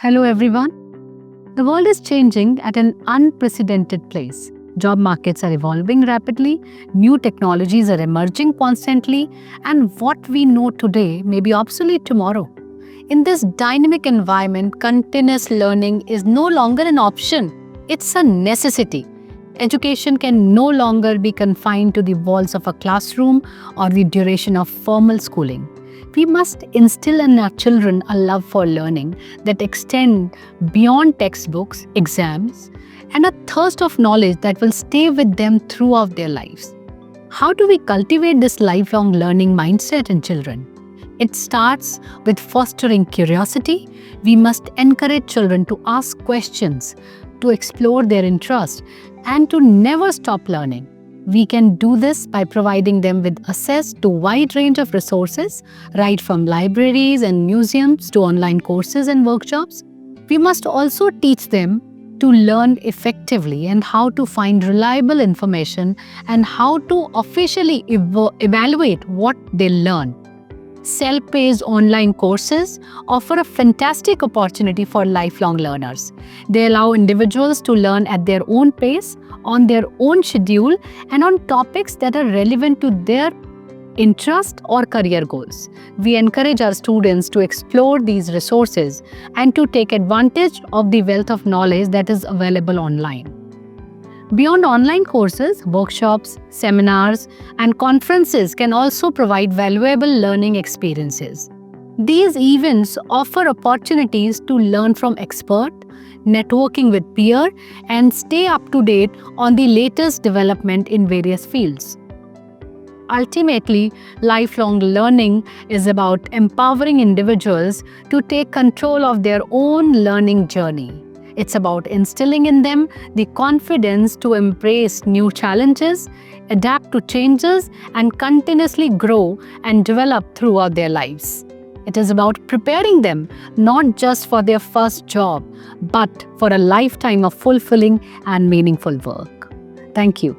Hello, everyone. The world is changing at an unprecedented pace. Job markets are evolving rapidly, new technologies are emerging constantly, and what we know today may be obsolete tomorrow. In this dynamic environment, continuous learning is no longer an option, it's a necessity. Education can no longer be confined to the walls of a classroom or the duration of formal schooling. We must instill in our children a love for learning that extend beyond textbooks, exams, and a thirst of knowledge that will stay with them throughout their lives. How do we cultivate this lifelong learning mindset in children? It starts with fostering curiosity. We must encourage children to ask questions, to explore their interest, and to never stop learning. We can do this by providing them with access to a wide range of resources, right from libraries and museums to online courses and workshops. We must also teach them to learn effectively and how to find reliable information and how to officially evaluate what they learn. Self-paced online courses offer a fantastic opportunity for lifelong learners. They allow individuals to learn at their own pace, on their own schedule, and on topics that are relevant to their interest or career goals. We encourage our students to explore these resources and to take advantage of the wealth of knowledge that is available online. Beyond online courses, workshops, seminars, and conferences can also provide valuable learning experiences. These events offer opportunities to learn from experts, networking with peers, and stay up to date on the latest development in various fields. Ultimately, lifelong learning is about empowering individuals to take control of their own learning journey. It's about instilling in them the confidence to embrace new challenges, adapt to changes, and continuously grow and develop throughout their lives. It is about preparing them not just for their first job, but for a lifetime of fulfilling and meaningful work. Thank you.